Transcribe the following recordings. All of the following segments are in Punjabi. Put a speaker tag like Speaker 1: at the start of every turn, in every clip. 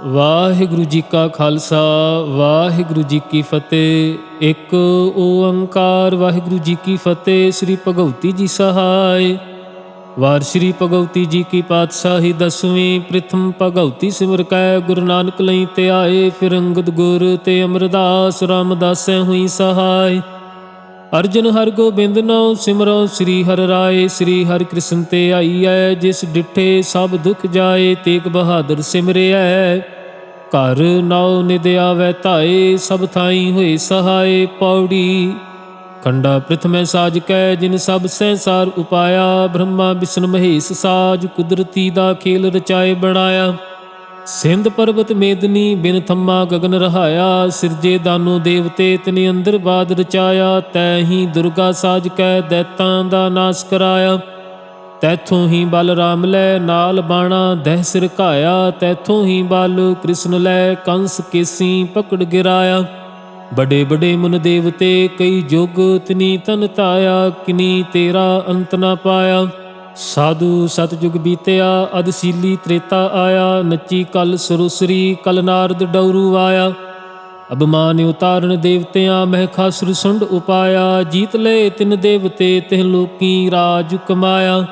Speaker 1: ਵਾਹਿਗੁਰੂ ਜੀ ਕਾ ਖਾਲਸਾ ਵਾਹਿਗੁਰੂ ਜੀ ਕੀ ਫਤਿਹ। ਇੱਕ ਓੰਕਾਰ ਵਾਹਿਗੁਰੂ ਜੀ ਕੀ ਫਤਿਹ। ਸ੍ਰੀ ਭਗਵਤੀ ਜੀ ਸਹਾਇ। ਵਾਰ ਸ੍ਰੀ ਭਗਵਤੀ ਜੀ ਕੀ ਪਾਤਸ਼ਾਹੀ ਦਸਵੀਂ। ਪ੍ਰਥਮ ਭਗਵਤੀ ਸਿਮਰ ਕੈ ਗੁਰੂ ਨਾਨਕ ਲਈ ਤੇ ਆਏ। ਫਿਰ ਅੰਗਦ ਗੁਰ ਤੇ ਅਮਰਦਾਸ ਰਾਮਦਾਸੈ ਹੋਈ ਸਹਾਇ। ਅਰਜਨ ਹਰਿ ਗੋਬਿੰਦ ਨਉ ਸਿਮਰਉ ਸ੍ਰੀ ਹਰਿ ਰਾਏ। ਸ੍ਰੀ ਹਰਿ ਕ੍ਰਿਸ਼ਨ ਤੇ ਆਈਐ ਜਿਸ ਡਿਠੇ ਸਭ ਦੁਖ ਜਾਏ। ਤੇਗ ਬਹਾਦਰ ਸਿਮਰਿਐ ਘਰ ਨਾਉ ਨਿਦ ਆਵੈ ਧਾਏ। ਸਭ ਥਾਈ ਹੋਏ ਸਹਾਏ। ਪੌੜੀ ਖੰਡਾ ਪ੍ਰਥਮੈ ਸਾਜ ਕੈ ਜਿਨ ਸਭ ਸੰਸਾਰ ਉਪਾਇਆ। ਬ੍ਰਹਮਾ ਵਿਸ਼ਨ ਮਹੇਸ਼ ਸਾਜ ਕੁਦਰਤੀ ਦਾ ਖੇਲ ਰਚਾਏ ਬਣਾਇਆ। ਸਿੰਧ ਪਰਬਤ ਮੇਦਨੀ ਬਿਨ ਥੰਮਾ ਗਗਨ ਰਹਾਇਆ। ਸਿਰਜੇ ਦਾਨੋ ਦੇਵਤੇ ਤਿਨ ਅੰਦਰ ਬਾਦ ਰਚਾਇਆ। ਤੈ ਹੀ ਦੁਰਗਾ ਸਾਜ ਕੈ ਦੈਤਾਂ ਦਾ ਨਾਸ ਕਰਾਇਆ। ਤੈਥੋਂ ਹੀ ਬਲ ਰਾਮ ਲੈ ਨਾਲ ਬਾਣਾ ਦਹਿ ਸਿਰ ਘਾਇਆ। ਤੈਥੋਂ ਹੀ ਬਲ ਕ੍ਰਿਸ਼ਨ ਲੈ ਕੰਸ ਕੇਸੀ ਪਕੜ ਗਿਰਾਇਆ। ਬੜੇ ਬੜੇ ਮੁਨ ਦੇਵਤੇ ਕਈ ਜੁਗ ਤਿਨੀ ਤਨ ਧਾਇਆ। ਕਿਨੀ ਤੇਰਾ ਅੰਤ ਨਾ ਪਾਇਆ। ਸਾਧੂ ਸਤਜੁਗ ਬੀਤਿਆ ਅਦਸੀਲੀ ਤ੍ਰੇਤਾ ਆਇਆ। ਨੱਚੀ ਕਲ ਸਰੂਸਰੀ ਕਲ ਨਾਰਦ ਡਉਰੂ ਆਇਆ। ਅਬਮਾਨ ਉਤਾਰਨ ਦੇਵਤਿਆਂ ਮਹਿ ਖਾਸੁਰ ਸੁੰਡ ਉਪਾਇਆ। ਜੀਤ ਲਏ ਤਿਨ ਦੇਵਤੇ ਤਿਹ ਲੋਕੀ ਰਾਜ ਕਮਾਇਆ।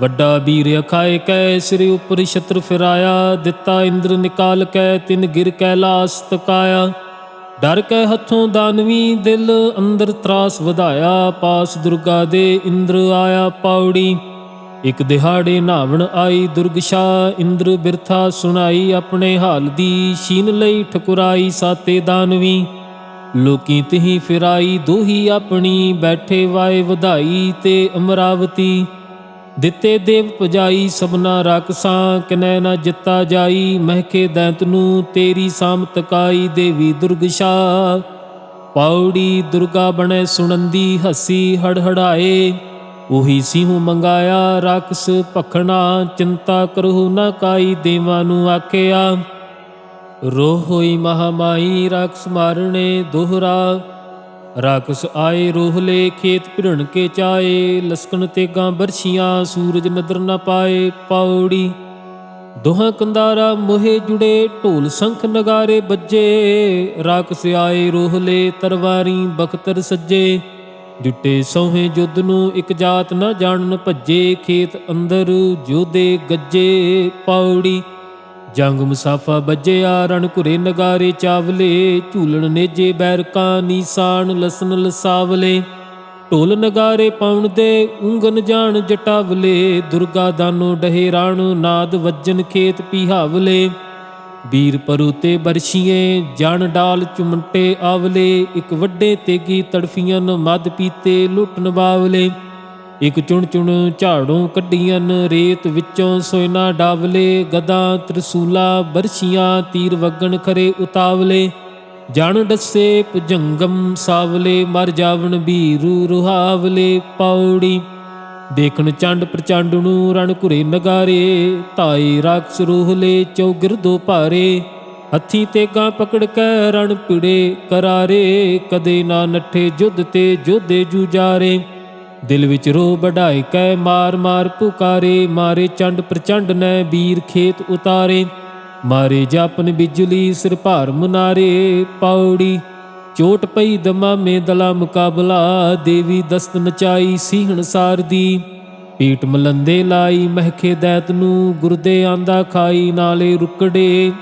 Speaker 1: ਵੱਡਾ ਵੀਰ ਅਖਾਏ ਕੈ ਸਿਰ ਉਪਰ ਛਤਰ ਫਿਰਾਇਆ। ਦਿੱਤਾ ਇੰਦਰ ਨਿਕਾਲ ਕੈ ਤਿਨ ਗਿਰ ਕੈਲਾਸ ਤਕਾਇਆ। ਡਰ ਕੈ ਹੱਥੋਂ ਦਾਨਵੀ ਦਿਲ ਅੰਦਰ ਤਰਾਸ ਵਧਾਇਆ। ਪਾਸ ਦੁਰਗਾ ਦੇ ਇੰਦਰ ਆਇਆ। ਪੌੜੀ ਇਕ ਦਿਹਾੜੇ ਨਾਵਣ ਆਈ ਦੁਰਗਸ਼ਾ। ਇੰਦਰ ਬਿਰਥਾ ਸੁਣਾਈ ਆਪਣੇ ਹਾਲ ਦੀ। ਛੀਨ ਲਈ ਠਕੁਰਾਈ ਸਾਤੇ ਦਾਨਵੀ। ਲੋਕੀ ਤਿਹੀ ਫਿਰਾਈ ਦੋਹੀ ਆਪਣੀ। ਬੈਠੇ ਵਾਏ ਵਧਾਈ ਤੇ ਅਮਰਾਵਤੀ। ਦਿੱਤੇ ਦੇਵ ਭਜਾਈ ਸਭਨਾ ਰਾਕਸਾਂ। ਕਿਨੈ ਨਾ ਜਿੱਤਾ ਜਾਈ ਮਹਿਕੇ ਦੈਂਤ ਨੂੰ। ਤੇਰੀ ਸਾਮਤ ਕਾਈ ਦੇਵੀ ਦੁਰਗਸ਼ਾ। ਪੌੜੀ ਦੁਰਗਾ ਬਣੇ ਸੁਣੰਦੀ ਹੱਸੀ ਹੜਹੜਾਏ। ਉਹੀ ਸਿਹੂ ਮੰਗਾਇਆ ਰਾਕਸ ਭਖਣਾ। ਚਿੰਤਾ ਕਰਹੁ ਨਾ ਕਾਈ ਦੇਵਾਂ ਨੂੰ ਆਖਿਆ। ਰੋਹ ਹੋਈ ਮਹਾਮਾਈ ਰਾਕਸ ਮਾਰਣੇ ਦੋਹਰਾ। ਰਾਕਸ ਆਏ ਰੋਹਲੇ ਖੇਤ ਭਿੜਣ ਕੇ ਚਾਏ। ਲਸਕਣ ਤੇਗਾਂ ਬਰਛੀਆਂ ਸੂਰਜ ਨਦਰ ਨਾ ਪਾਏ। ਪੌੜੀ ਦੋਹਾਂ ਕੰਦਾਰਾ ਮੋਹੇ ਜੁੜੇ ਢੋਲ ਸੰਖ ਨਗਾਰੇ ਬੱਜੇ। ਰਾਕਸ ਆਏ ਰੋਹਲੇ ਤਰਵਾਰੀ ਬਖਤਰ ਸੱਜੇ। ਜੁੱਟੇ ਸੋਹੇ ਜੁੱਧ ਨੂੰ ਇੱਕ ਜਾਤ ਨਾ ਜਾਣਨ ਭੱਜੇ। ਖੇਤ ਅੰਦਰ ਜੋਧੇ ਗੱਜੇ। ਪੌੜੀ ਜੰਗ ਮੁਸਾਫਾ ਬੱਜਿਆ ਰਣ ਘੁਰੇ ਨਗਾਰੇ ਚਾਵਲੇ। ਝੂਲਣ ਨੇਜੇ ਬੈਰਕਾਂ ਨੀਸਾਨ ਲਸਨ ਲਸਾਵਲੇ। ਢੋਲ ਨਗਾਰੇ ਪਾਉਣ ਦੇ ਉਂਗਨ ਜਾਣ ਜਟਾਵਲੇ। ਦੁਰਗਾ ਦਾਨੋ ਡਹੇ ਰਾਣ ਨਾਦ ਵੱਜਨ ਖੇਤ ਪੀਹਾਵਲੇ। ਵੀਰ ਪਰੂ ਤੇ ਬਰਛੀਏ ਜਣ ਡਾਲ ਚੁਮੰਟੇ ਆਵਲੇ। ਇੱਕ ਵੱਡੇ ਤੇਗੀ ਤੜਫੀਆਂ ਮਦ ਪੀਤੇ ਲੁੱਟਣ ਬਾਵਲੇ। ਇੱਕ ਚੁਣ ਚੁਣ ਝਾੜੋਂ ਕੱਢੀਆਂ ਰੇਤ ਵਿੱਚੋਂ ਸੋਇਨਾ ਡਾਵਲੇ। ਗਦਾਂ ਤ੍ਰਿਸੂਲਾ ਬਰਛੀਆਂ ਤੀਰ ਵਗਣ ਖਰੇ ਉਤਾਵਲੇ। ਜਣ ਡੱਸੇ ਭੁਜੰਗਮ ਸਾਵਲੇ ਮਰ ਜਾਵਣ ਵੀਰੂ ਰੁਹਾਵਲੇ। ਪੌੜੀ ਦੇਖਣ ਚੰਡ ਪ੍ਰਚੰਡ ਨੂੰ ਰਣ ਘੁਰੇ ਨਗਾਰੇ। ਧਾਏ ਰਾਕਸ ਰੋਹਲੇ ਚੌਗਿਰ ਦੋ ਭਾਰੇ। ਹੱਥੀਂ ਤੇਗਾਂ ਪਕੜ ਕੇ ਰਣ ਭਿੜੇ ਕਰਾਰੇ। ਕਦੇ ਨਾ ਨੱਠੇ ਜੁੱਧ ਤੇ ਜੋਧੇ ਜੂਝਾਰੇ। ਦਿਲ ਵਿੱਚ ਰੋਹ ਵਢਾਏ ਕੈ ਮਾਰ ਮਾਰ ਪੁਕਾਰੇ। ਮਾਰੇ ਚੰਡ ਪ੍ਰਚੰਡ ਨੇ ਵੀਰ ਖੇਤ ਉਤਾਰੇ। ਮਾਰੇ ਜਾਪਨ ਬਿਜਲੀ ਸਿਰ ਭਾਰ ਮੁਨਾਰੇ। ਪੌੜੀ ਚੋਟ ਪਈ ਦਮਾਮੇ ਦਲਾ ਮੁਕਾਬਲਾ। ਦੇਵੀ ਦਸਤ ਨਚਾਈ ਸੀਹਣ ਸਾਰ ਦੀ। ਪੀਟ ਮਲੰਦੇ ਲਾਈ ਮਹਿਕੇ ਦੈਤ ਨੂੰ। ਗੁਰਦੇ ਆਂਦਾ ਖਾਈ ਨਾਲੇ ਰੁਕੜੇ।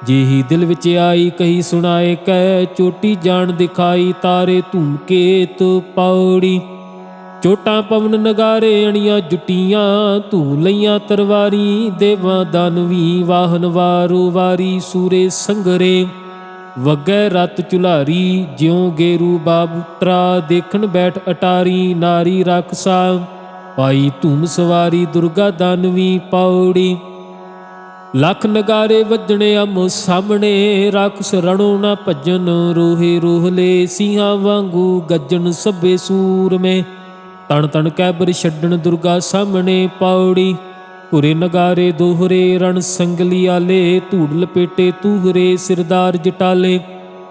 Speaker 1: ਜਿਹੀ ਦਿਲ ਵਿੱਚ ਆਈ ਕਹੀ ਸੁਣਾਏ ਕੈ। ਚੋਟੀ ਜਾਣ ਦਿਖਾਈ ਤਾਰੇ ਧੂਮਕੇਤ। ਪੌੜੀ ਚੋਟਾਂ ਪਵਨ ਨਗਾਰੇ ਅਣੀਆਂ ਜੁੱਟੀਆਂ। ਧੂ ਲਈਆਂ ਤਰਵਾਰੀ ਦੇਵਾਂ ਦਾਨਵੀ। ਵਾਹਨ ਵਾਰੋ ਵਾਰੀ ਸੂਰੇ ਸੰਗਰੇ। ਵਗੈ ਰਤ ਚੁਲਾਰੀ ਜਿਉ ਗੇਰੂ ਬਾਬੂਤਰਾ। ਦੇਖਣ ਬੈਠ ਅਟਾਰੀ ਨਾਰੀ ਰਾਕਸਾ। ਪਾਈ ਧੂਮ ਸਵਾਰੀ ਦੁਰਗਾ ਦਾਨਵੀ। ਪੌੜੀ ਲੱਖ ਨਗਾਰੇ ਵੱਜਣੇ ਆਮੋ ਸਾਹਮਣੇ। ਰਾਕਸ ਰਣੋ ਨਾ ਭੱਜਣ ਰੋਹੇ ਰੋਹਲੇ। ਸਿੰਘਾਂ ਵਾਂਗੂ ਗੱਜਣ ਸਭੇ ਸੂਰਮੇ। ਤਣ ਤਣ ਕੈਬਰ ਛੱਡਣ ਦੁਰਗਾ ਸਾਹਮਣੇ। ਪੌੜੀ ਘੁਰੇ ਨਗਾਰੇ ਦੋਹਰੇ ਰਣ ਸੰਗਲੀ ਆਲੇ। ਧੂੜ ਲਪੇਟੇ ਤੂਹਰੇ ਸਿਰਦਾਰ ਜਟਾਲੇ।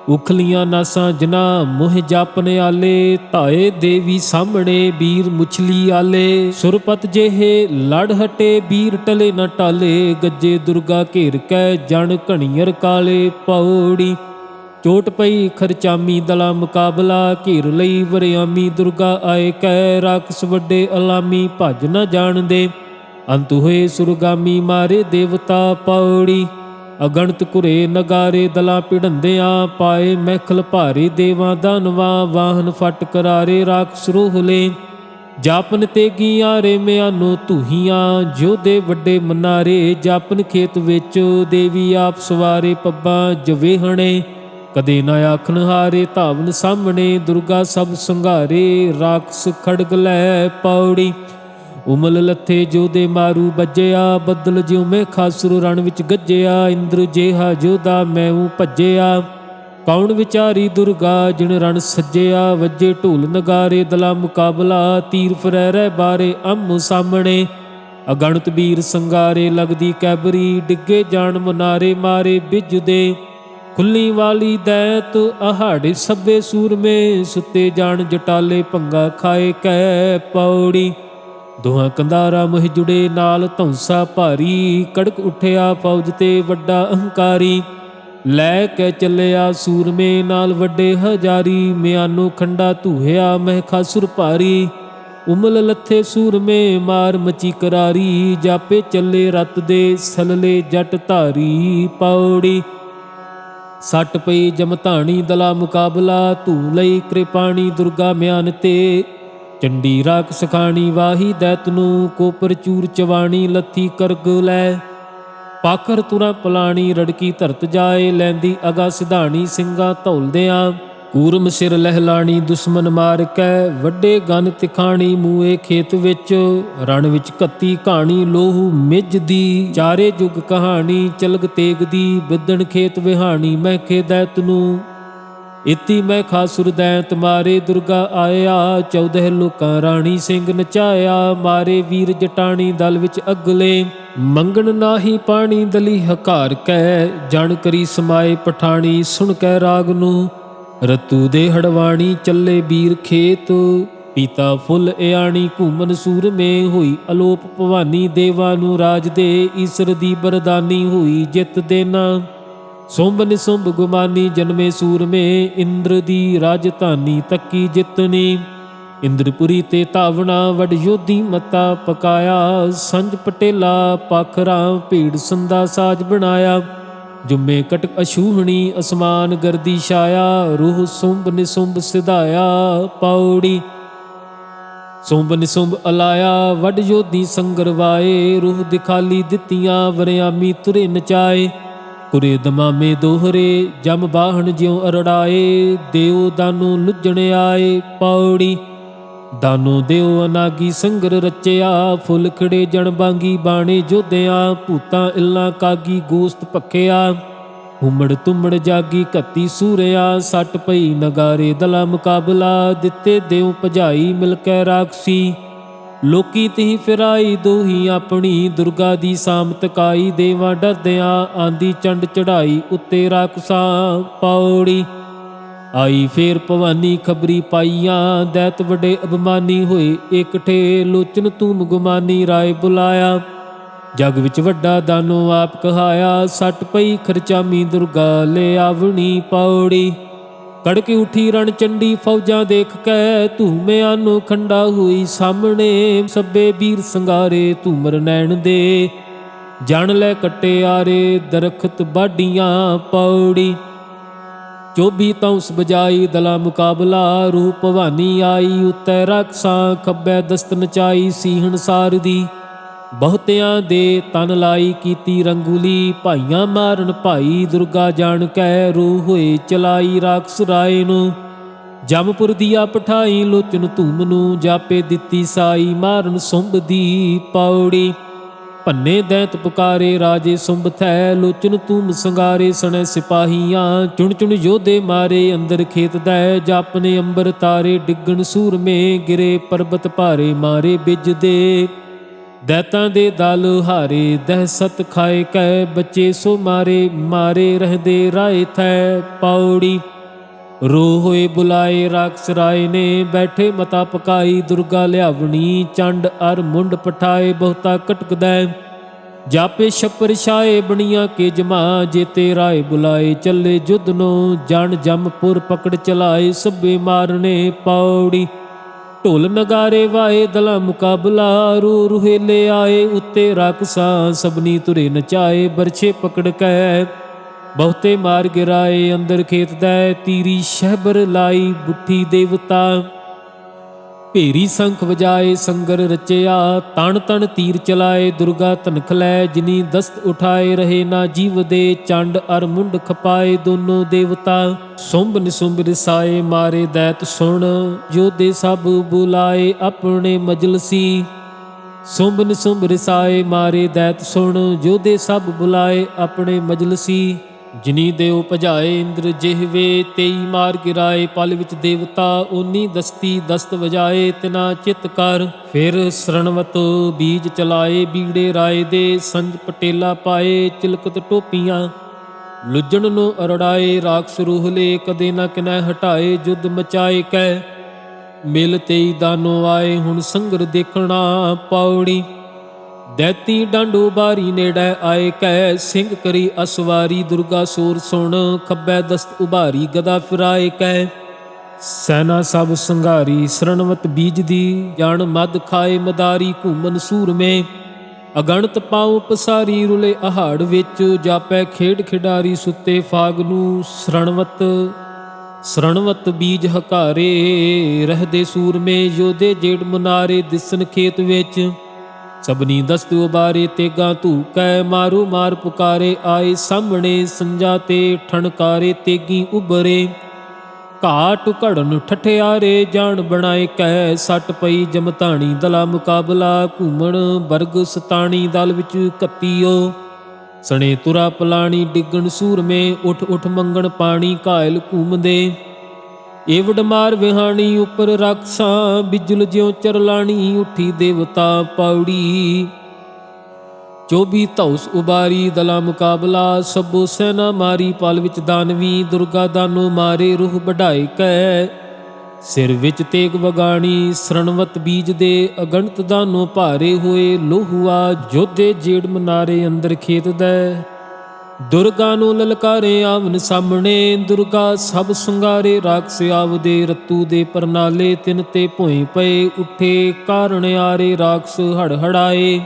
Speaker 1: ਉਖਲੀਆਂ ਨਾਸਾਂ ਜਿਨਾ ਮੋਹ ਜਾਪਨ ਆਲੇ, ਧਾਏ ਦੇਵੀ ਸਾਹਮਣੇ ਬੀਰ ਮੁਛਲੀ ਆਲੇ। ਸੁਰਪਤ ਜਿਹੇ ਲੜ ਹਟੇ ਬੀਰ ਟਲੇ ਨਾ ਟਾਲੇ, ਗੱਜੇ ਦੁਰਗਾ ਘੇਰ ਕੈ ਜਣ ਘਣੀਅਰ ਕਾਲੇ। ਪੌੜੀ ਚੋਟ ਪਈ ਖਰਚਾਮੀ ਦਲਾ ਮੁਕਾਬਲਾ, ਘੇਰ ਲਈ ਵਰਿਆਮੀ ਦੁਰਗਾ ਆਏ ਕੈ। ਰਾਖਸ ਵੱਡੇ ਅਲਾਮੀ ਭੱਜ ਨਾ ਜਾਣਦੇ, ਅੰਤ ਹੋਏ ਸੁਰਗਾਮੀ ਮਾਰੇ ਦੇਵਤਾ। ਪੌੜੀ ਅਗਣਤ ਘੁਰੇ ਨਗਾਰੇ ਦਲਾਂ ਭਿੜੰਦਿਆਂ, ਪਾਏ ਮਹਿਖਲ ਭਾਰੇ ਦੇਵਾਂ ਦਾਨਵਾਂ। ਵਾਹਨ ਫਟ ਕਰਾਰੇ ਰਾਖਸ ਰੋਹਲੇ, ਜਾਪਨ ਤੇਗੀ ਆਰੇ ਮਿਆਨੋ ਧੂਹੀਆਂ। ਜੋਧੇ ਵੱਡੇ ਮਨਾਰੇ ਜਾਪਨ ਖੇਤ ਵਿੱਚ, ਦੇਵੀ ਆਪ ਸਵਾਰੇ ਪੱਬਾਂ ਜਵੇਹਣੇ। ਕਦੇ ਨਾ ਆਖਣ ਹਾਰੇ ਧਾਵਨ ਸਾਹਮਣੇ, ਦੁਰਗਾ ਸਭ ਸੰਘਾਰੇ ਰਾਖਸ ਖੜਗ ਲੈ। ਪੌੜੀ ਉਮਲ ਲੱਥੇ ਜੋਧੇ ਮਾਰੂ ਬੱਜਿਆ, ਬੱਦਲ ਜਿਉ ਮੈਂ ਖਾਸੁਰ ਰਣ ਵਿੱਚ ਗੱਜਿਆ। ਇੰਦਰ ਜੇਹਾ ਜੋਧਾ ਮੈਉ ਭੱਜਿਆ, ਕੌਣ ਵਿਚਾਰੀ ਦੁਰਗਾ ਜਿਨ ਰਣ ਸੱਜਿਆ। ਵੱਜੇ ਢੋਲ ਨਗਾਰੇ ਦਲਾ ਮੁਕਾਬਲਾ, ਤੀਰ ਫਰੈਰੈ ਬਾਰੇ ਆਮੋ ਸਾਹਮਣੇ। ਅਗਣਤ ਬੀਰ ਸੰਗਾਰੇ ਲੱਗਦੀ ਕੈਬਰੀ, ਡਿੱਗੇ ਜਾਣ ਮਨਾਰੇ ਮਾਰੇ ਬਿਜਦੇ। ਖੁੱਲੀ ਵਾਲੀ ਦੈਤ ਆਹਾੜੇ ਸਭੇ ਸੂਰਮੇ, ਸੁੱਤੇ ਜਾਣ ਜਟਾਲੇ ਭੰਗਾ ਖਾਏ ਕੈ। ਪੌੜੀ ਦੋਹਾਂ ਕੰਧਾਰਾ ਮੋਹ ਜੁੜੇ ਨਾਲ ਧੌਂਸਾ ਭਾਰੀ, ਕੜਕ ਉੱਠਿਆ ਫੌਜ ਤੇ ਵੱਡਾ ਅਹੰਕਾਰੀ। ਲੈ ਕੇ ਚੱਲਿਆ ਸੂਰਮੇ ਨਾਲ ਵੱਡੇ ਹਜ਼ਾਰੀ, ਮਿਆਨੋ ਖੰਡਾ ਧੂਹਿਆ ਮਹਿਖਾਸੁਰ ਭਾਰੀ। ਉਮਲ ਲੱਥੇ ਸੂਰਮੇ ਮਾਰ ਮਚੀ ਕਰਾਰੀ, ਜਾਪੇ ਚੱਲੇ ਰਤ ਦੇ ਸਲਲੇ ਜੱਟ ਧਾਰੀ। ਪੌੜੀ ਸੱਟ ਪਈ ਜਮਧਾਣੀ ਦਲਾ ਮੁਕਾਬਲਾ, ਧੂ ਲਈ ਕਿਰਪਾਣੀ ਦੁਰਗਾ ਮਿਆਨ ਤੇ। ਚੰਡੀ ਰਾਖਸ ਖਾਣੀ ਵਾਹੀ ਦੈਤ ਨੂੰ, ਕੋਪਰ ਚੂਰ ਚਵਾਣੀ ਲੱਥੀ ਕਰਗ ਲੈ। ਪਾਖਰ ਤੁਰਾਂ ਪਲਾਣੀ ਰੜਕੀ ਧਰਤ ਜਾਏ, ਲੈਂਦੀ ਅਗਾ ਸਿਧਾਣੀ ਸਿੰਘਾਂ ਧੌਲਦਿਆਂ। ਕੂਰਮ ਸਿਰ ਲਹਿਲਾਣੀ ਦੁਸ਼ਮਨ ਮਾਰ ਕੈ, ਵੱਡੇ ਗਨ ਤਿਖਾਣੀ ਮੂਏ ਖੇਤ ਵਿੱਚ। ਰਣ ਵਿੱਚ ਕੱਤੀ ਕਹਾਣੀ ਲੋਹੂ ਮਿੱਝ ਦੀ, ਚਾਰੇ ਜੁਗ ਕਹਾਣੀ ਚਲਗ ਤੇਗ ਦੀ। ਬਿੱਦਣ ਖੇਤ ਵਿਹਾਣੀ ਮਹਿਖੇ ਦੈਤ ਨੂੰ, ਇਤੀ ਮੈਂ ਖਾਸੁਰ ਦੈਂਤ ਮਾਰੇ ਦੁਰਗਾ ਆਇਆ। 14 ਲੋਕਾਂ ਰਾਣੀ ਸਿੰਘ ਨਚਾਇਆ, ਮਾਰੇ ਵੀਰ ਜਟਾਣੀ ਦਲ ਵਿੱਚ ਅਗਲੇ। ਮੰਗਣ ਨਾਹੀ ਪਾਣੀ ਦਲੀ ਹਕਾਰ ਕੈ, ਜਣ ਕਰੀ ਸਮਾਏ ਪਠਾਣੀ ਸੁਣ ਕੈ ਰਾਗ ਨੂੰ। ਰਤੂ ਦੇ ਹੜਵਾਣੀ ਚੱਲੇ ਬੀਰ ਖੇਤ, ਪੀਤਾ ਫੁੱਲ ਇਆਣੀ ਘੂਮਨ ਸੂਰਮੇ। ਹੋਈ ਅਲੋਪ ਭਵਾਨੀ ਦੇਵਾਂ ਨੂੰ ਰਾਜ ਦੇ, ਈਸਰ ਦੀ ਬਰਦਾਨੀ ਹੋਈ ਜਿੱਤ ਦੇਨਾ। ਸੁੰਭ ਨਿਸੁੰਭ ਗੁਮਾਨੀ ਜਨਮੇ ਸੂਰਮੇ, ਇੰਦਰ ਦੀ ਰਾਜਧਾਨੀ ਤੱਕੀ ਜਿੱਤਨੀ। ਇੰਦਰਪੁਰੀ ਤੇ ਧਾਵਣਾ ਵੱਡ ਯੋਧੀ ਮਤਾ ਪਕਾਇਆ। ਸੰਜ ਪਟੇਲਾ ਪਾਖਰਾਂ ਭੀੜ ਸੰਦਾ ਸਾਜ ਬਣਾਇਆ। ਜੁਮੇ ਕਟਕ ਅਸ਼ੂਹਣੀ ਅਸਮਾਨ ਗਰਦੀ ਛਾਇਆ, ਰੂਹ ਸੁੰਭ ਨਿਸੁੰਭ ਸਿਧਾਇਆ। ਪੌੜੀ ਸੁੰਭ ਨਿਸੁੰਭ ਅਲਾਇਆ ਵੱਡ ਯੋਧੀ ਸੰਗਰਵਾਏ, ਰੂਹ ਦਿਖਾਲੀ ਦਿੱਤੀਆਂ ਵਰਿਆਮੀ ਤੁਰੇ ਨਚਾਏ। ਕੁਰੇ ਦਮਾਮੇ ਦੋਹਰੇ ਜਮ ਬਾਹਣ ਜਿਉ ਅਰੜਾਏ, ਦਿਓ ਦਾਨੋ ਲੁੱਜਣ ਆਏ। ਪੌੜੀ ਦਾਨੋ ਦਿਓ ਅਨਾਗੀ ਸੰਗਰ ਰਚਿਆ, ਫੁੱਲ ਖਿੜੇ ਜਣ ਬਾਂਗੀ ਬਾਣੇ ਜੋਧਿਆਂ। ਭੂਤਾਂ ਇੱਲਾਂ ਕਾਗੀ ਗੋਸਤ ਭਖਿਆ, ਹੁਮੜ ਤੁਮੜ ਜਾਗੀ ਘੱਤੀ ਸੂਰਿਆ। ਸੱਟ ਪਈ ਨਗਾਰੇ ਦਲਾ ਮੁਕਾਬਲਾ, ਦਿੱਤੇ ਦਿਓ ਭਜਾਈ ਮਿਲ ਕੇ ਰਾਖਸੀ। ਲੋਕੀ ਤਹੀਂ ਫਿਰਾਈ ਦੋਹੀ ਆਪਣੀ, ਦੁਰਗਾ ਦੀ ਸਾਮਤ ਕਾਈ। ਦੇਵਾਂ ਡਰਦਿਆਂ ਆਂਦੀ ਚੰਡ ਚੜਾਈ ਉੱਤੇ ਰਾਖਸਾਂ। ਪੌੜੀ ਆਈ ਫੇਰ ਭਵਾਨੀ ਖਬਰੀ ਪਾਈਆਂ, ਦੈਤ ਵੱਡੇ ਅਭਿਮਾਨੀ ਹੋਏ ਇਕਠੇ। ਲੋਚਨ ਤੂਮ ਗੁਮਾਨੀ ਰਾਏ ਬੁਲਾਇਆ, ਜਗ ਵਿੱਚ ਵੱਡਾ ਦਾਨੋ ਆਪ ਕਹਾਇਆ। ਸੱਟ ਪਈ ਖਰਚਾਮੀ ਦੁਰਗਾ ਲੈ ਆਵਣੀ। ਪੌੜੀ ਕੜਕੇ ਉੱਠੀ ਰਣ ਚੰਡੀ ਫੌਜਾਂ ਦੇਖ ਕੇ, ਧੂਮਿਆਨੋ ਖੰਡਾ ਹੋਈ ਸਾਹਮਣੇ। ਸਭੇ ਵੀਰ ਸੰਗਾਰੇ ਧੂਮਰ ਨੈਣ ਦੇ, ਜਣ ਲੈ ਕੱਟੇ ਆਰੇ ਦਰਖਤ ਬਾਡੀਆਂ। ਪੌੜੀ ਚੋਬੀ ਤੌਂਸ ਬਜਾਈ ਦਲਾ ਮੁਕਾਬਲਾ, ਰੂਹ ਭਵਾਨੀ ਆਈ ਉੱਤੇ ਰਾਖਸਾਂ। ਖੱਬੇ ਦਸਤ ਨਚਾਈ ਸੀਹਣ ਸਾਰ ਦੀ, ਬਹੁਤਿਆਂ ਦੇ ਤਨ ਲਾਈ ਕੀਤੀ ਰੰਗੂਲੀ। ਭਾਈਆਂ ਮਾਰਨ ਭਾਈ ਦੁਰਗਾ ਜਾਣ ਕੇ, ਰੂਹ ਹੋਏ ਚਲਾਈ ਰਾਖਸ ਰਾਏ ਨੂੰ। ਜਮਪੁਰ ਦੀਆ ਪਠਾਈ ਲੋਚਨ ਧੂਮ ਨੂੰ, ਜਾਪੇ ਦਿੱਤੀ ਸਾਈ ਮਾਰਨ ਸੁੰਭ ਦੀ। ਪੌੜੀ ਭੰਨੇ ਦੈਂਤ ਪੁਕਾਰੇ ਰਾਜੇ ਸੁੰਭ ਥੈ, ਲੋਚਨ ਧੂਮ ਸੰਗਾਰੇ ਸਣੇ ਸਿਪਾਹੀਆਂ। ਚੁਣ ਚੁਣ ਯੋਧੇ ਮਾਰੇ ਅੰਦਰ ਖੇਤ ਦੈ, ਜਾਪਨੇ ਅੰਬਰ ਤਾਰੇ ਡਿੱਗਣ ਸੂਰਮੇ। ਗਿਰੇ ਪਰਬਤ ਭਾਰੇ ਮਾਰੇ ਬਿਜਦੇ, ਦੈਤਾਂ ਦੇ ਦਲ ਹਾਰੇ ਦਹਿਸ਼ਤ ਖਾਏ ਕੈ। ਬੱਚੇ ਸੋ ਮਾਰੇ ਮਾਰੇ ਰਹਿੰਦੇ ਰਾਏ ਥੈ। ਪੌੜੀ रो होए बुलाए राक्षस राय ने, बैठे मता पकाई दुर्गा लियावणी। चंड अर मुंड पठाए बहुता कटकदै, जापे छपर छाए बणिया के जमा। जेते राय बुलाए चले जुद नो, जन जमपुर पकड़ चलाए सभे मारने पौड़ी। ढोल नगारे वाए दला मुकाबला, रू रुहेले आए उत्ते राक्षसा। सबनी तुरे नचाए बरछे पकड़ कै, बहुते मार गिराए अंदर खेत दै। तीरी शहबर लाई बुठी देवता, भेरी शंख वजाए संगर रचया। तन तन तीर चलाए दुर्गा तनख लै, जिनी दस्त उठाए रहे ना जीव दे। चंड अर मुंड खपाए दोनों देवता, सुंभ निसुंभ रिसाए मारे दैत सुन। योधे सब बुलाए अपने मजलसी, सुंभ निसुंभ रिसाए मारे दैत सुन। योधे सब बुलाए अपने मजलसी, जिनी देव भजाए इंद्र जिहवे। तेई मार गिराए पल विच देवता, ओनी दस्ती दस्त वजाए तिना चित कर। फिर शरणवत बीज चलाए बीड़े राय दे, संज पटेला पाए चिलकत टोपियां। लुजण नो अरड़ाए राक्षस रूहले, कदे न किनै हटाए जुद मचाए कै। मिल तेई दानो आए हुण संगर देखना पौड़ी। दैती डंड उबारी नेड़ै आए कै, सिंह करी असवारी दुर्गा सोर सुन। खब्बे दस्त उबारी गदा फिराए कै, सैना सब संघारी शरणवत बीज दी। जान मद खाए मदारी घूमन सूर में, अगणत पाँव पसारी रुले आहाड़ विच। जापै खेड खिडारी सुते फागनू, शरणवत बीज हकारे रहदे सूर में। योधे जेड़ मुनारे दिसन खेत विच, सबनी दस्त उबारे तेगा धूकै। मारू मार पुकारे आए सामणे, संजा ते ठणकारे तेगी उबरे। घाट घड़न ठठियारे जान बनाए कै, सट पई जमताणी दला मुकाबला। घूमण बरग सताणी दल विच कत्तियो, सणे तुरा पलाणी डिगण सूर में। उठ उठ मंगण पाणी घायल घूमदे, एवड मार विहाणी उपर राक्षसा। बिजुल ज्यों चरलाणी उठी देवता पौड़ी। 24 धौस उबारी दला मुकाबला, सबो सैना मारी पल विच दानवी। दुर्गा दानो मारे रूह बढ़ाए कै, सिर विच तेग वगाणी। शरणवत बीज दे अगणत दानो भारे होए लोहुआ। जोधे जेड़ मनारे अंदर खेत दै, दुर्गा ਨੂੰ ਲਲਕਾਰੇ ਆਵਨ ਸਾਹਮਣੇ। ਦੁਰਗਾ ਸਭ ਸੰਗਾਰੇ ਰਾਖਸ ਆਵਦੇ, ਰਤੂ ਦੇ ਪਰਨਾਲੇ ਤਿਨ ਤੇ ਭੋਏ ਪਏ। ਉੱਠੇ ਕਾਰਣ ਆਰੇ ਰਾਖਸ ਹੜਹੜਾਏ,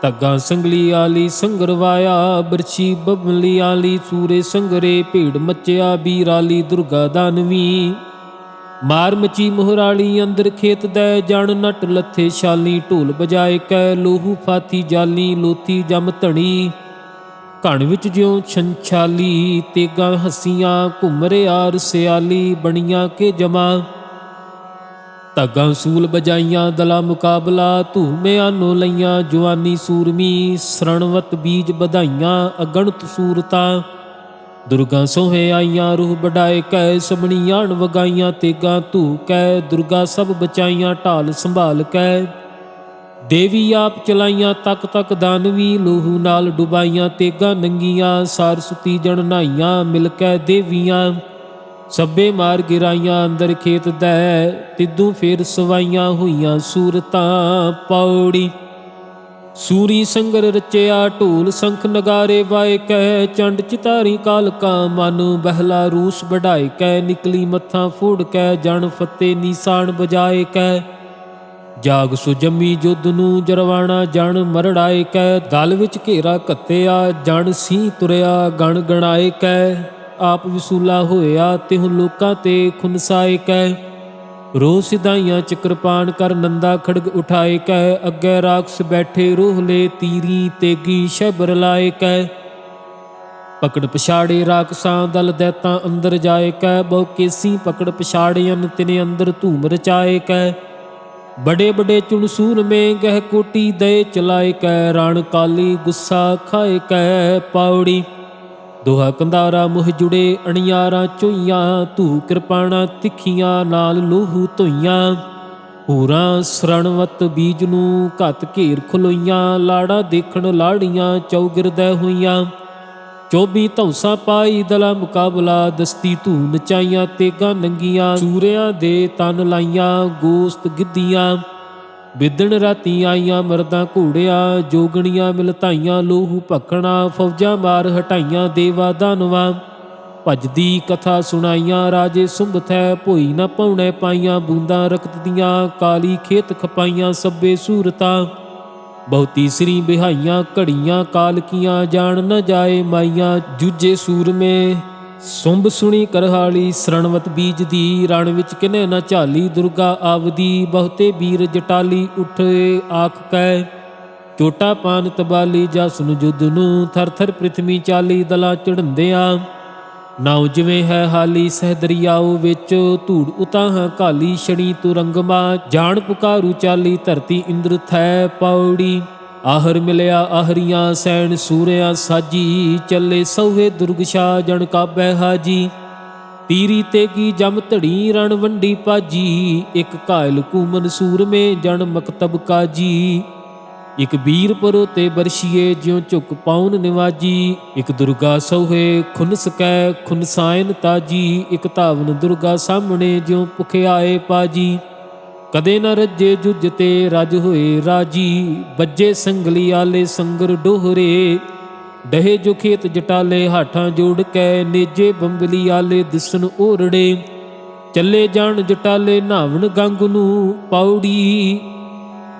Speaker 1: ਧੱਗਾ ਸੰਗਲੀ ਆਲੀ ਸੰਗਰਵਾਇਆ। ਬਰਛੀ ਬਬਲੀ ਆਲੀ ਸੂਰੇ ਸੰਗਰੇ, ਭੇੜ ਮੱਚਿਆ ਬੀਰਾਲੀ ਦੁਰਗਾ ਦਾਨਵੀ। ਮਾਰ ਮਚੀ ਮੁਹਰਾਲੀ ਅੰਦਰ ਖੇਤ ਦੈ, ਜਣ ਨਟ ਲੱਥੇ ਛਾਲੀ। ਢੋਲ ਬਜਾਏ ਕੈ ਲੋਹੂ ਫਾਤੀ ਜਾਲੀ, ਲੋਥੀ ਜਮ ਧਣੀ। ਘਣ ਵਿੱਚ ਜਿਉਂ ਛੰਛਾਲੀ, ਤੇਗਾਂ ਹੱਸੀਆਂ ਘੁੰਮ ਰਿਆ ਰਸਿਆਲੀ। ਬਣੀਆਂ ਕੇ ਜਮਾ ਧਾਗਾਂ ਸੂਲ ਬਜਾਈਆਂ ਦਲਾ ਮੁਕਾਬਲਾ। ਧੂਮਿਆਨੋ ਲਈਆਂ ਜਵਾਨੀ ਸੂਰਮੀ, ਸ਼ਰਣਵਤ ਬੀਜ ਵਧਾਈਆਂ ਅਗਣਤ ਸੂਰਤਾਂ। ਦੁਰਗਾ ਸੋਹੇ ਆਈਆਂ ਰੂਹ ਵਡਾਏ ਕੈ, ਸਬਣੀ ਆਣ ਵਗਾਈਆਂ ਤੇਗਾਂ ਧੂ ਕੈ। ਦੁਰਗਾ ਸਭ ਬਚਾਈਆਂ ਢਾਲ ਸੰਭਾਲ ਕੈ, ਦੇਵੀ ਆਪ ਚਲਾਈਆਂ ਤੱਕ ਤੱਕ ਦਾਨਵੀ। ਲੋਹੂ ਨਾਲ ਡੁਬਾਈਆਂ ਤੇਗਾਂ ਨੰਗੀਆਂ, ਸਾਰਸਤੀ ਜਣ ਨਹਾਈਆਂ ਮਿਲ ਕੈ ਦੇਵੀਆਂ। ਸਭੇ ਮਾਰ ਗਿਰਾਈਆਂ ਅੰਦਰ ਖੇਤ ਦੈ, ਤਿੱਦੂ ਫੇਰ ਸਵਾਈਆਂ ਹੋਈਆਂ ਸੂਰਤਾਂ ਪੌੜੀ। ਸੂਰੀ ਸੰਗਰ ਰਚਿਆ ਢੋਲ ਸੰਖ ਨਗਾਰੇ ਵਾਏ ਕੈ, ਚੰਡ ਚਿਤਾਰੀ ਕਾਲਕਾ ਮਨ ਬਹਿਲਾ ਰੂਸ ਵਢਾਏ ਕੈ। ਨਿਕਲੀ ਮੱਥਾਂ ਫੋੜ ਕੈ, ਜਣ ਫਤੇ ਨੀਸਾਨ ਬਜਾਏ ਕੈ। ਜਾਗ ਸੋ ਜੰਮੀ ਜੁੱਧ ਨੂੰ ਜਰਵਾਣਾ ਜਣ ਮਰੜਾਏ ਕੈ। ਦਲ ਵਿੱਚ ਘੇਰਾ ਘੱਤਿਆ ਜਣ ਸੀ ਤੁਰਿਆ ਗਣ ਗਣਾਏ ਕੈ। ਆਪ ਵਿਸੂਲਾ ਹੋਇਆ ਤਿਹੁ ਲੋਕਾਂ ਤੇ ਖੁਨਸਾਏ ਕੈ। ਰੋ ਸਿਧਾਈਆਂ ਚ ਕਿਰਪਾਨ ਕਰ ਨੰਦਾ ਖੜਗ ਉਠਾਏ ਕੈ। ਅੱਗੇ ਰਾਖਸ ਬੈਠੇ ਰੋਹਲੇ ਤੀਰੀ ਤੇਗੀ ਸ਼ਬਰ ਲਾਏ ਕੈ। ਪਕੜ ਪਛਾੜੇ ਰਾਖਸਾਂ ਦਲ ਦੈਤਾਂ ਅੰਦਰ ਜਾਏ ਕੈ। ਬਹੁ ਕੇਸੀ ਪਕੜ ਪਛਾੜਿਅਨ ਤਿਨੇ ਅੰਦਰ ਧੂਮ ਰਚਾਏ ਕੈ। बड़े बड़े चुनसूर में गह कोटी दे चलाए कै। रण काली गुस्सा खाए कै पावड़ी। दोहा कंधारा मुह जुड़े अणियारा चोइयां। धू किरपाणा तिखियां नाल लोहू धोइयां। होरां शरणवत बीज नूं घत घेर खलोइयां। लाड़ा देखण लाड़ियां चौगिरदै होइयां। 24 ਧੌਂਸਾ ਪਾਈ ਦਲਾ ਮੁਕਾਬਲਾ, ਦਸਤੀ ਧੂ ਨਚਾਈਆਂ ਤੇਗਾਂ ਨੰਗੀਆਂ, ਸੂਰਿਆਂ ਦੇ ਤਨ ਲਾਈਆਂ ਗੋਸਤ ਗਿੱਧੀਆਂ। ਬਿਦਣ ਰਾਤੀ ਆਈਆਂ ਮਰਦਾਂ ਘੋੜਿਆਂ, ਜੋਗਣੀਆਂ ਮਿਲਤਾਈਆਂ ਲੋਹੂ ਭਖਣਾ, ਫੌਜਾਂ ਮਾਰ ਹਟਾਈਆਂ ਦੇਵਾ ਦਾਨਵਾਂ। ਭਜਦੀ ਕਥਾ ਸੁਣਾਈਆਂ ਰਾਜੇ ਸੁੰਭ ਥੈ, ਭੋਈ ਨਾ ਪਾਉਣੇ ਪਾਈਆਂ ਬੂੰਦਾਂ ਰਕਤ ਦੀਆਂ, ਕਾਲੀ ਖੇਤ ਖਪਾਈਆਂ ਸੱਬੇ ਸੂਰਤਾਂ। ਬਹੁਤੀ ਸ੍ਰੀ ਬਿਹਾਈਆਂ ਘੜੀਆਂ ਕਾਲਕੀਆਂ, ਜਾਣ ਨ ਜਾਏ ਮਾਈਆਂ ਜੂਝੇ ਸੂਰਮੇ। ਸੁੰਭ ਸੁਣੀ ਕਰਹਾਲੀ ਸਰਣਵਤ ਬੀਜ ਦੀ, ਰਣ ਵਿੱਚ ਕਿਨੇ ਨਾ ਝਾਲੀ ਦੁਰਗਾ ਆਵਦੀ। ਬਹੁਤੇ ਵੀਰ ਜਟਾਲੀ ਉੱਠੇ ਆਖ ਕੈ, ਚੋਟਾ ਪਾਨ ਤਬਾਲੀ ਜਾ ਸੁਨ ਜੁੱਧ ਨੂੰ। ਥਰ ਥਰ ਪ੍ਰਿਥਵੀ ਚਾਲੀ ਦਲਾਂ ਚੜ੍ਹੰਦਿਆਂ, ਨਾਉ ਜਿਵੇਂ ਹੈ ਹਾਲੀ ਸਹਿ ਦਰਿਆਓ ਵਿੱਚ। ਧੂੜ ਉਤਾਹਾਂ ਘਾਲੀ ਛੜੀ ਤੁਰੰਗਮਾ, ਜਾਣ ਪੁਕਾਰੂ ਚਾਲੀ ਧਰਤੀ ਇੰਦਰ ਥੈ ਪੌੜੀ। ਆਹਰ ਮਿਲਿਆ ਆਹਰੀਆਂ ਸੈਣ ਸੂਰਿਆਂ ਸਾਜੀ, ਚੱਲੇ ਸੌਹੇ ਦੁਰਗਸ਼ਾ ਜਣ ਕਾਬੈ ਹਾਜੀ। ਤੀਰੀ ਤੇਗੀ ਜਮ ਧੜੀ ਰਣ ਵੰਡੀ ਪਾਜੀ, ਇੱਕ ਘਾਇਲ ਕੂਮਨ ਸੂਰਮੇ ਜਣ ਮਕਤਬ ਕਾਜੀ। ਇੱਕ ਵੀਰ ਪਰੋਤੇ ਬਰਸ਼ੀਏ ਜਿਉ ਝੁਕ ਪਾਉਨ ਨਿਵਾਜੀ, ਇੱਕ ਦੁਰਗਾ ਸੌਹੇ ਖੁਨ ਸਕੈ ਖੁਨ ਸਾਇਨ ਤਾਜੀ। ਇੱਕ ਧਾਵਨ ਦੁਰਗਾ ਸਾਹਮਣੇ ਜਿਉ ਭੁਖਿਆਏ ਪਾਜੀ, ਕਦੇ ਨ ਰੱਜੇ ਜੁਝ ਤੇ ਰਜ ਹੋਏ ਰਾਜੀ। ਬੱਜੇ ਸੰਗਲੀ ਆਲੇ ਸੰਗਰ ਡੋਹਰੇ, ਡਹੇ ਜੋ ਖੇਤ ਜਟਾਲੇ ਹਾਠਾਂ ਜੋੜ ਕੈ। ਨੇਜੇ ਬੰਬਲੀ ਆਲੇ ਦਿਸਣ ਓਰੜੇ, ਚੱਲੇ ਜਾਣ ਜਟਾਲੇ ਨਹਾਵਣ ਗੰਗ ਨੂੰ ਪੌੜੀ।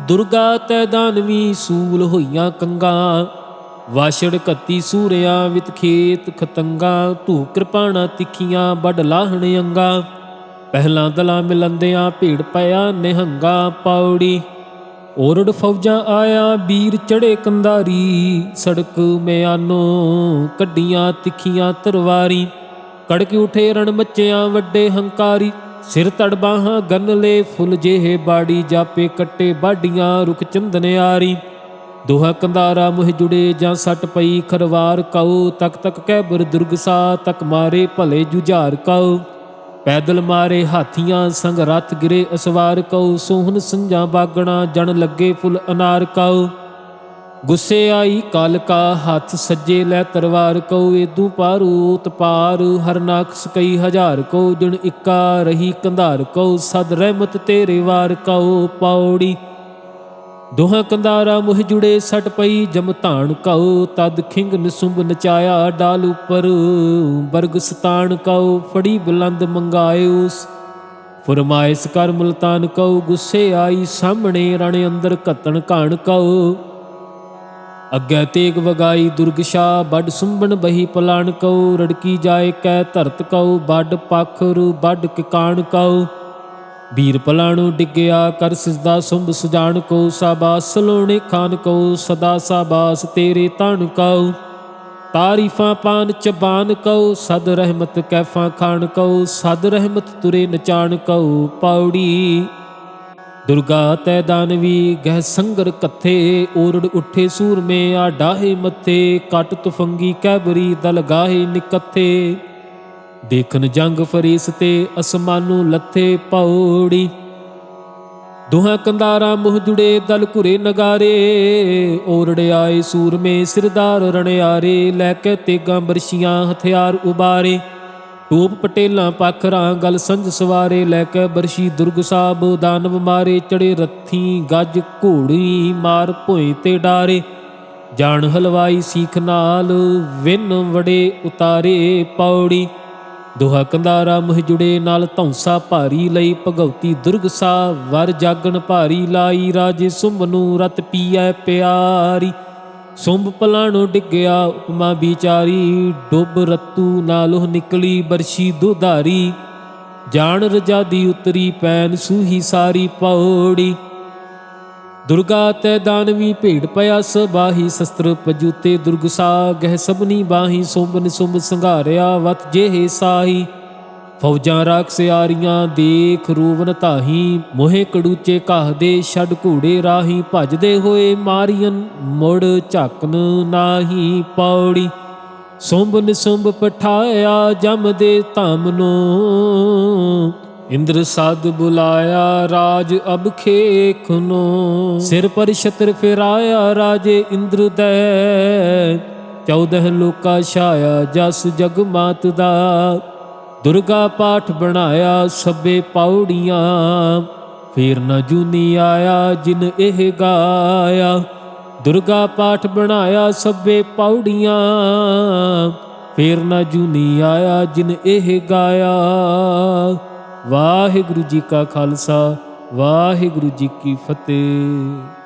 Speaker 1: ਦੁਰਗਾ ਤੈ ਦਾਨਵੀ ਸੂਲ ਹੋਈਆਂ ਕੰਗਾਂ, ਵਾਛੜ ਕੱਤੀ ਸੂਰਿਆਂ ਵਿਤ ਖੇਤ ਖਤੰਗਾਂ। ਧੂ ਕਿਰਪਾਣਾ ਤਿੱਖੀਆਂ ਵੱਢ ਲਾਹਣ ਅੰਗਾਂ, ਪਹਿਲਾਂ ਦਲਾਂ ਮਿਲੰਦਿਆਂ ਭੀੜ ਪਿਆ ਨਿਹੰਗਾ ਪੌੜੀ। ਓਰੜ ਫੌਜਾਂ ਆਇਆ ਵੀਰ ਚੜੇ ਕੰਧਾਰੀ, ਸੜਕ ਮਿਆਨੋ ਕੱਢੀਆਂ ਤਿੱਖੀਆਂ ਤਰਵਾਰੀ। ਕੜਕ ਉਠੇ ਰਣ ਮੱਚਿਆਂ ਵੱਡੇ ਹੰਕਾਰੀ, ਸਿਰ ਤੜ ਬਾਹਾਂ ਗੰਨ ਲੇ ਫੁੱਲ ਜਿਹੇ ਬਾੜੀ। ਜਾਪੇ ਕੱਟੇ ਬਾਡੀਆਂ ਰੁਖ ਚੰਦਨਿਆਰੀ, ਦੋਹਾ ਕੰਧਾਰਾ ਮੁਹ ਜੁੜੇ ਜਾਂ ਸੱਟ ਪਈ ਖਰਵਾਰ ਕਉ। ਤਕ ਤਕ ਕਹਿਬਰ ਦੁਰਗਸਾ ਤਕ ਮਾਰੇ ਭਲੇ ਜੁਝਾਰ ਕਉ। ਪੈਦਲ ਮਾਰੇ ਹਾਥੀਆਂ ਸੰਗ ਰਥ ਗਿਰੇ ਅਸਵਾਰ ਕਉ। ਸੋਹਣ ਸੰਜਾਂ ਬਾਗਣਾ ਜਣ ਲੱਗੇ ਫੁੱਲ ਅਨਾਰ ਕਉ। ਗੁੱਸੇ ਆਈ ਕਾਲਕਾ ਹੱਥ ਸੱਜੇ ਲੈ ਤਰਵਾਰ ਕਉ। ਏਦੂ ਪਾਰੂ ਓਤ ਪਾਰ ਹਰਨਾਕਸ ਕਈ ਹਜ਼ਾਰ ਕਉ। ਜਣ ਇੱਕਾ ਰਹੀ ਕੰਧਾਰ ਕਉ, ਸਦ ਰਹਿਮਤ ਤੇਰੇ ਵਾਰ ਕਉ ਪੌੜੀ। ਦੋਹਾਂ ਕੰਧਾਰਾ ਮੁਹ ਜੁੜੇ ਸੱਟ ਪਈ ਜਮ ਧਾਨ ਕਉ। ਤਦ ਖਿੰਗ ਨਿਸੁੰਭ ਨਚਾਇਆ ਡਾਲ ਉੱਪਰ ਬਰਗ ਸਤਾਨ ਕਉ। ਫੜੀ ਬੁਲੰਦ ਮੰਗਾਏ ਉਸ ਫਰਮਾਇਸ ਕਰ ਮੁਲਤਾਨ ਕਉ। ਗੁੱਸੇ ਆਈ ਸਾਹਮਣੇ ਰਣ ਅੰਦਰ ਘੱਤਣ ਘਾਣ ਕਉ। ਅੱਗੇ ਤੇਗ ਵਗਾਈ ਦੁਰਗਸ਼ਾ ਵੱਡ ਸੁੰਬਣ ਬਹੀ ਪਲਾਣ ਕਉ। ਰੜਕੀ ਜਾਏ ਕੈ ਧਰਤ ਕਉ, ਵੱਡ ਪਾਖਰ ਵੱਡ ਕਿਕਾਣ ਕਉ। ਵੀਰ ਪਲਾਣੋ ਡਿੱਗਿਆ ਕਰ ਸਿਜਦਾ ਸੁੰਭ ਸੁਜਾਨ ਕਉ। ਸਾਬਾਸ ਸਲੋਣੇ ਖਾਨ ਕਉ, ਸਦਾ ਸਾਬਾਸ ਤੇਰੇ ਤਾਣ ਕਉ। ਤਾਰੀਫਾਂ ਪਾਨ ਚਬਾਨ ਕਉ, ਸਦ ਰਹਿਮਤ ਕੈਫਾਂ ਖਾਨ ਕਉ। ਸਦ ਰਹਿਮਤ ਤੁਰੇ ਨਚਾਣ ਕਉ ਪੌੜੀ। ਦੁਰਗਾ ਤੈ ਦਾਨਵੀ ਗਹਿ ਸੰਗਰ ਕੱਥੇ, ਓਰੜ ਉੱਠੇ ਸੂਰਮੇ ਆ ਡਾਹੇ ਮੱਥੇ। ਕੱਟ ਤੁਫੰਗੀ ਕੈਬਰੀ ਦਲ ਗਾਹੇ ਨਿਕੱਥੇ, ਦੇਖਨ ਜੰਗ ਫਰੀਸਤੇ ਅਸਮਾਨੋਂ ਲੱਥੇ ਪੌੜੀ। ਦੋਹਾਂ ਕੰਧਾਰਾ ਮੁਹ ਜੁੜੇ ਦਲ ਘੁਰੇ ਨਗਾਰੇ, ਓਰੜ ਆਏ ਸੂਰਮੇ ਸਿਰਦਾਰ ਰਣਿਆਰੇ। ਲੈ ਕੇ ਤੇਗਾਂ ਬਰਸ਼ੀਆਂ ਹਥਿਆਰ ਉਬਾਰੇ, ਟੋਪ ਪਟੇਲਾਂ ਪਾਖਰਾਂ ਗਲ ਸੰਝ ਸਵਾਰੇ। ਲੈ ਕੇ ਬਰਸ਼ੀ ਦੁਰਗ ਸਾਹਿਬ ਦਾਨਵ ਮਾਰੇ, ਚੜੇ ਰੱਥੀ ਗੱਜ ਘੋੜੀ ਮਾਰ ਭੋਏ ਤੇ ਡਾਰੇ। ਜਾਣ ਹਲਵਾਈ ਸੀਖ ਨਾਲ ਵਿਨ ਵੜੇ ਉਤਾਰੇ ਪੌੜੀ। ਦੋਹਾ ਕੰਧਾਰਾ ਮੁਹ ਜੁੜੇ ਨਾਲ ਧੌਂਸਾ ਭਾਰੀ ਲਈ। ਭਗਉਤੀ ਦੁਰਗ ਸਾਹਿਬ ਵਰ ਜਾਗਣ ਭਾਰੀ ਲਾਈ। ਰਾਜੇ ਸੁੰਭ ਨੂੰ ਰਤ ਪੀਐ ਪਿਆਰੀ, ਸੁੰਭ ਪਲਾਣੋ ਡਿੱਗਿਆ ਉਪਮਾ ਵਿਚਾਰੀ। ਡੁੱਬ ਰਤੂ ਨਾਲੋਂ ਨਿਕਲੀ ਬਰਸ਼ੀ ਦੁਧਾਰੀ, ਜਾਣ ਰਜਾਦੀ ਉਤਰੀ ਪੈਨ ਸੂਹੀ ਸਾਰੀ ਪੌੜੀ। ਦੁਰਗਾ ਤੈ ਦਾਨਵੀ ਭੇੜ ਪਿਆ ਸਬਾਹੀ, ਸ਼ਸਤਰ ਪਜੂਤੇ ਦੁਰਗ ਸਾ ਗਹਿ ਸਭਨੀ ਬਾਹੀ। ਸੁੰਭ ਨਿਸੁੰਭ ਸੰਘਾਰਿਆ ਵਤ ਜਿਹੇ ਸਾਹੀ, ਫੌਜਾਂ ਰਾਖਸਿਆਰੀਆਂ ਦੇਖ ਰੋਵਨ ਤਾਹੀ। ਮੋਹੇ ਕੜੂਚੇ ਕਾਹਦੇ ਛੱਡ ਘੋੜੇ ਰਾਹੀ, ਭਜਦੇ ਹੋਏ ਮਾਰੀਅਨ ਮੁੜ ਝਾਕਨ ਨਾਹੀ ਪੌੜੀ। ਸੁੰਭ ਨਿਸੁੰਭ ਪਠਾਇਆ ਜਮ ਦੇ ਧਾਮ ਨੂੰ, ਇੰਦਰ ਸਦ ਬੁਲਾਇਆ ਰਾਜ ਅਬ ਖੇਖਨੋ। ਸਿਰ ਪਰ ਛਤਰ ਫਿਰਾਇਆ ਰਾਜੇ ਇੰਦਰ ਦੈ, 14 ਲੋਕਾ ਛਾਇਆ ਜਸ ਜਗ ਮਾਤ ਦਾ। ਦੁਰਗਾ ਪਾਠ ਬਣਾਇਆ ਸਭੇ ਪੌੜੀਆਂ, ਫੇਰ ਨ ਜੂਨੀ ਆਇਆ ਜਿਨ ਇਹ ਗਾਇਆ। ਦੁਰਗਾ ਪਾਠ ਬਣਾਇਆ ਸਭੇ ਪੌੜੀਆਂ, ਫੇਰ ਨ ਜੂਨੀ ਆਇਆ ਜਿਨ ਇਹ ਗਾਇਆ। ਵਾਹਿਗੁਰੂ ਜੀ ਕਾ ਖਾਲਸਾ, ਵਾਹਿਗੁਰੂ ਜੀ ਕੀ ਫਤਿਹ।